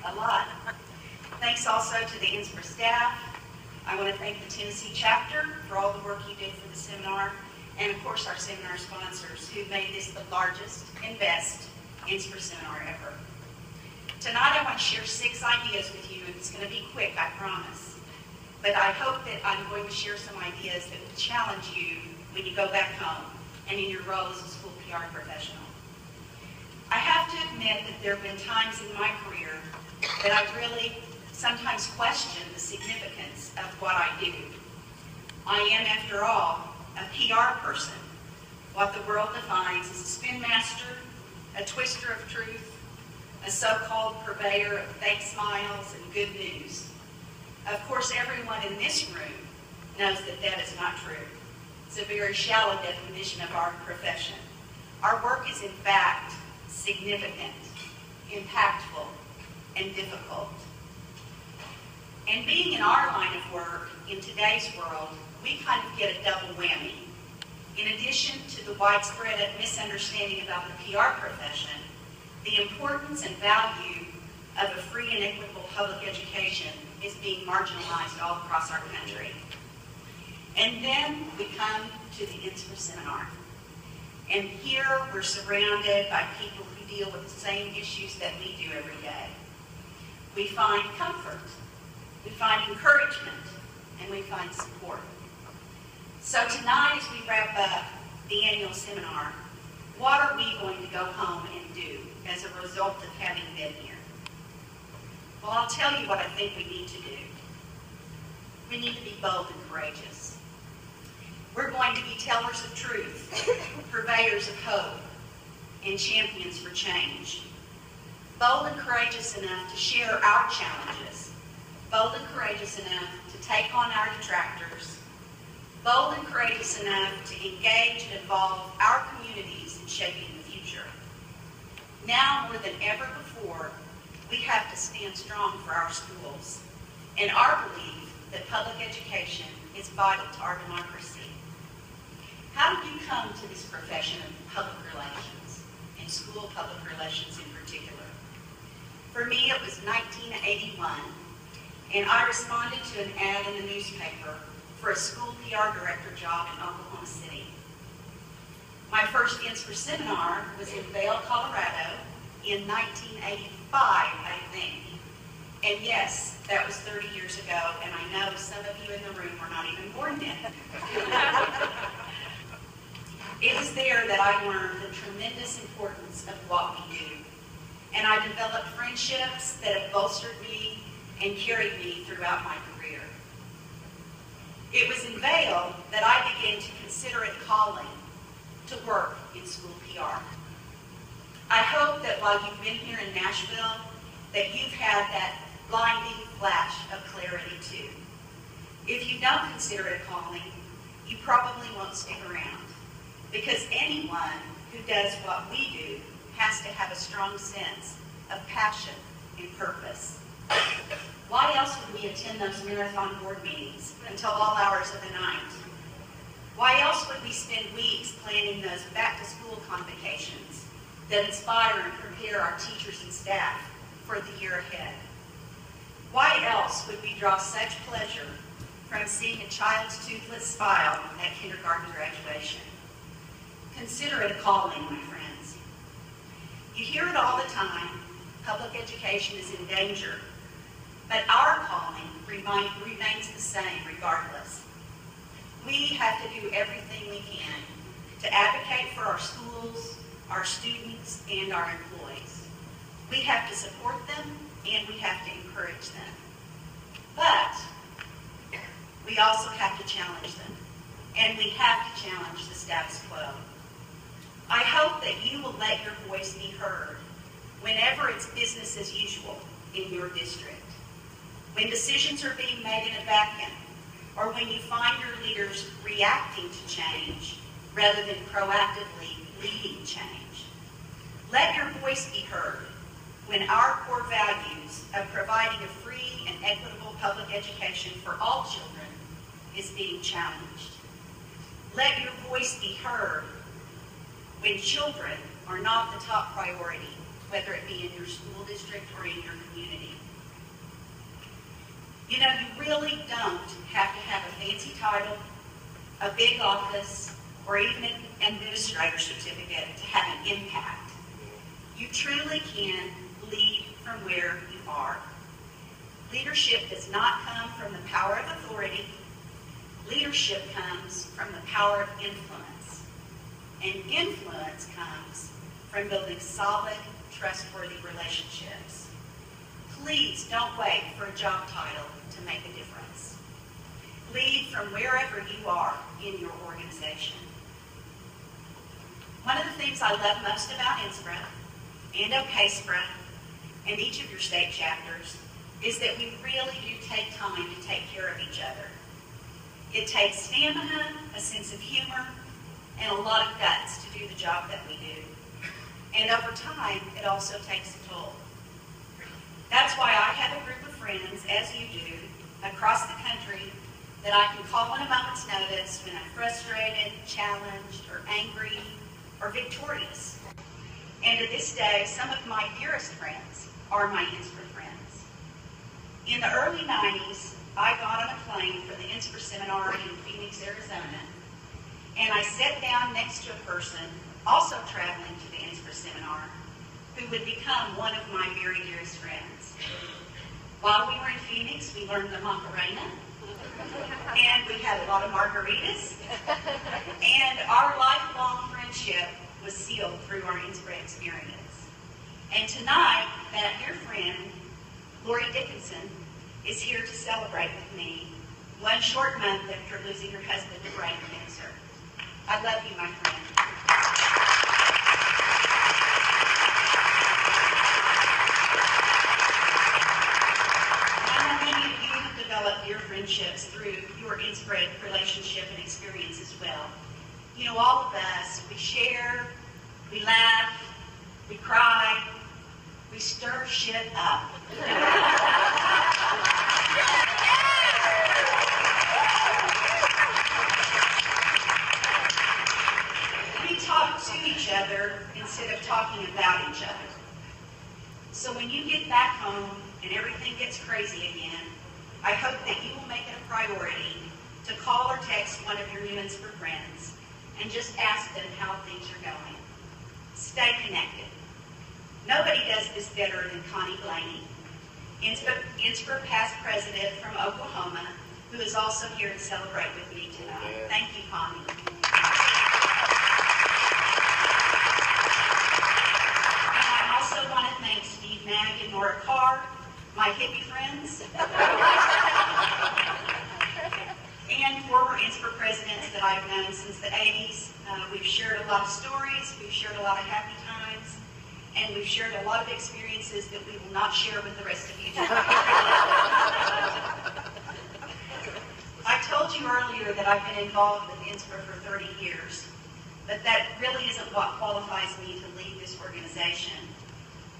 a lot. Thanks also to the NSPRA staff. I want to thank the Tennessee chapter for all the work you did for the seminar, and of course our seminar sponsors who made this the largest and best NSPRA seminar ever. Tonight I want to share 6 ideas with you, and it's going to be quick, I promise. But I hope that I'm going to share some ideas that will challenge you when you go back home and in your role as a school PR professional. I have to admit that there have been times in my career that I've really sometimes questioned the significance of what I do. I am, after all, a PR person, what the world defines as a spin master, a twister of truth, a so-called purveyor of fake smiles and good news. Of course, everyone in this room knows that that is not true. It's a very shallow definition of our profession. Our work is, in fact, significant, impactful, and difficult. And being in our line of work in today's world, we kind of get a double whammy. In addition to the widespread misunderstanding about the PR profession, the importance and value of a free and equitable public education is being marginalized all across our country. And then we come to the NSPRA seminar. And here we're surrounded by people who deal with the same issues that we do every day. We find comfort, we find encouragement, and we find support. So tonight, as we wrap up the annual seminar, what are we going to go home and do as a result of having been here? Well, I'll tell you what I think we need to do. We need to be bold and courageous. We're going to be tellers of truth, purveyors of hope, and champions for change. Bold and courageous enough to share our challenges. Bold and courageous enough to take on our detractors. Bold and courageous enough to engage and involve our communities in shaping the future. Now more than ever before, we have to stand strong for our schools and our belief that public education is vital to our democracy. How did you come to this profession of public relations, and school public relations in particular? For me, it was 1981, and I responded to an ad in the newspaper for a school PR director job in Oklahoma City. My first NSPRA seminar was in Vail, Colorado in 1985, I think. And yes, that was 30 years ago, and I know some of you in the room were not even born then. It was there that I learned the tremendous importance of what we do. And I developed friendships that have bolstered me and carried me throughout my career. It was in Vail that I began to consider it calling to work in school PR. I hope that while you've been here in Nashville, that you've had that blinding flash of clarity too. If you don't consider it a calling, you probably won't stick around, because anyone who does what we do has to have a strong sense of passion and purpose. Why else would we attend those marathon board meetings until all hours of the night? Why else would we spend weeks planning those back-to-school convocations that inspire and prepare our teachers and staff for the year ahead? Why else would we draw such pleasure from seeing a child's toothless smile at kindergarten graduation? Consider it a calling, my friends. You hear it all the time, public education is in danger, but our calling remains the same regardless. We have to do everything we can to advocate for our schools, our students, and our employees. We have to support them, and we have to encourage them. But we also have to challenge them, and we have to challenge the status quo. I hope that you will let your voice be heard whenever it's business as usual in your district, when decisions are being made in a vacuum, or when you find your leaders reacting to change rather than proactively leading change. Let your voice be heard when our core values of providing a free and equitable public education for all children is being challenged. Let your voice be heard when children are not the top priority whether it be in your school district or in your community. You know, you really don't have to have a fancy title, a big office, or even an administrator certificate to have an impact. You truly can lead from where you are. Leadership does not come from the power of authority. Leadership comes from the power of influence. And influence comes from building solid, trustworthy relationships. Please don't wait for a job title to make a difference. Lead from wherever you are in your organization. One of the things I love most about NSPRA and NSPRA and each of your state chapters is that we really do take time to take care of each other. It takes stamina, a sense of humor, and a lot of guts to do the job that we do. And over time, it also takes a toll. That's why I have a group of friends, as you do, across the country that I can call on a moment's notice when I'm frustrated, challenged, or angry, or victorious. And to this day, some of my dearest friends are my NSPRA friends. In the early 90s, I got on a plane for the NSPRA seminar in Phoenix, Arizona, and I sat down next to a person also traveling to the NSPRA seminar who would become one of my very dearest friends. While we were in Phoenix, we learned the Macarena, and we had a lot of margaritas, and our lifelong friendship was sealed through our NSPRA experience. And tonight, that dear friend, Lori Dickinson, is here to celebrate with me one short month after losing her husband to brain cancer. I love you, my friend. I know many of you have developed dear friendships through your NSPRA relationship and experience as well. You know, all of us, we share, we laugh, we cry, we stir shit up. We talk to each other instead of talking about each other. So when you get back home and everything gets crazy again, I hope that you will make it a priority to call or text one of your new NSPRA friends and just ask them how things are going. Stay connected. Nobody does this better than Connie Blaney, NSPRA past president from Oklahoma, who is also here to celebrate with me tonight. Thank you, Connie. And I also want to thank Steve Mag and Nora Carr, my hippie friends, and former NSPRA presidents that I've known since the 80s. We've shared a lot of stories, we've shared a lot of happy times, and we've shared a lot of experiences that we will not share with the rest of you tonight. I told you earlier that I've been involved with NSPRA for 30 years, but that really isn't what qualifies me to lead this organization.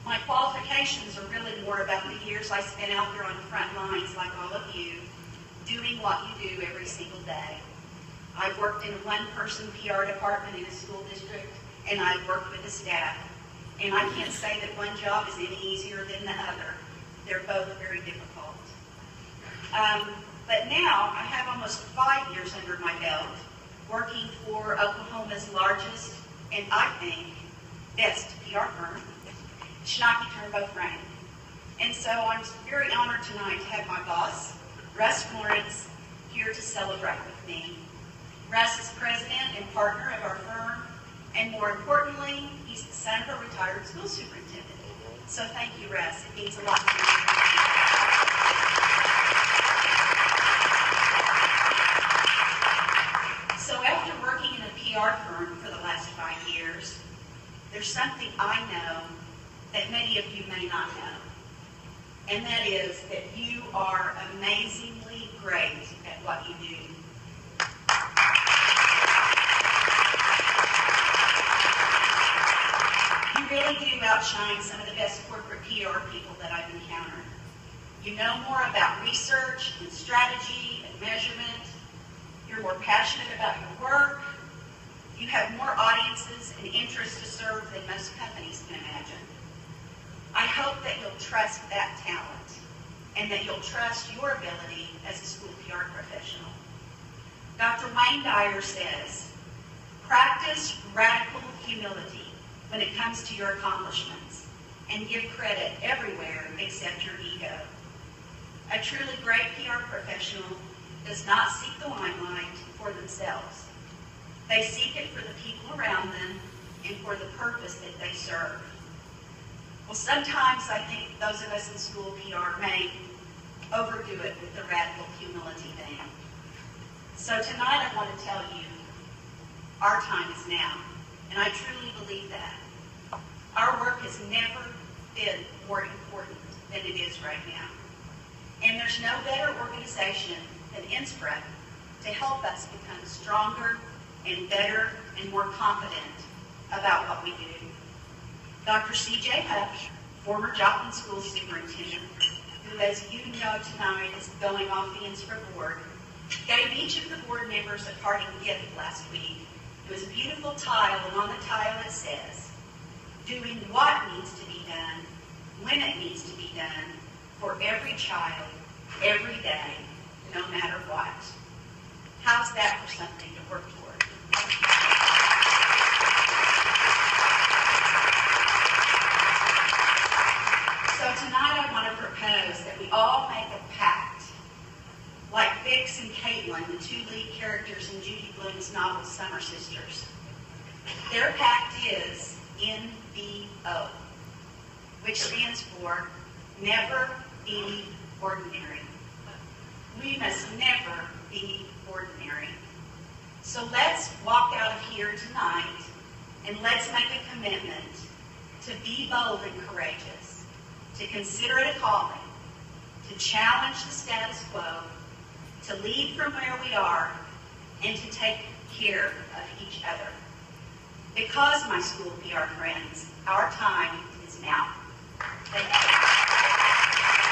My qualifications are really more about the years I spent out there on the front lines, like all of you, doing what you do every single day. I've worked in a one-person PR department in a school district, and I've worked with the staff. And I can't say that one job is any easier than the other. They're both very difficult. But now I have almost 5 years under my belt working for Oklahoma's largest and I think best PR firm, Schnocky Turnbow Frank. And so I'm very honored tonight to have my boss, Russ Florence, here to celebrate with me. Russ is president and partner of our firm, and more importantly, he's the son of a retired school superintendent. So thank you, Russ. It means a lot to me. So after working in a PR firm for the last 5 years, there's something I know that many of you may not know. And that is that you are amazingly great at what you do. You really do outshine some of the best corporate PR people that I've encountered. You know more about research and strategy and measurement. You're more passionate about your work. You have more audiences and interests to serve than most companies can imagine. I hope that you'll trust that talent and that you'll trust your ability as a school PR professional. Dr. Wayne Dyer says, practice radical humility when it comes to your accomplishments and give credit everywhere except your ego. A truly great PR professional does not seek the limelight for themselves. They seek it for the people around them and for the purpose that they serve. Well, sometimes I think those of us in school PR may overdo it with the radical humility thing. So tonight I want to tell you, our time is now, and I truly believe that. Our work has never been more important than it is right now. And there's no better organization than NSPRA to help us become stronger and better and more confident about what we do. Dr. C.J. Hutch, former Joplin School Superintendent, who, as you know tonight, is going off the NSPRA board, gave each of the board members a parting gift last week. It was a beautiful tile, and on the tile it says, doing what needs to be done, when it needs to be done, for every child, every day, no matter what. How's that for something to work toward? So tonight I want to propose that we all make a pact, like Vix and Caitlin, the two lead characters in Judy Blume's novel Summer Sisters. Their pact is NBO, which stands for Never Be Ordinary. We must never be ordinary. So let's walk out of here tonight and let's make a commitment to be bold and courageous, to consider it a calling, to challenge the status quo, to lead from where we are, and to take care of each other. Because, my school PR friends, our time is now. Thank you.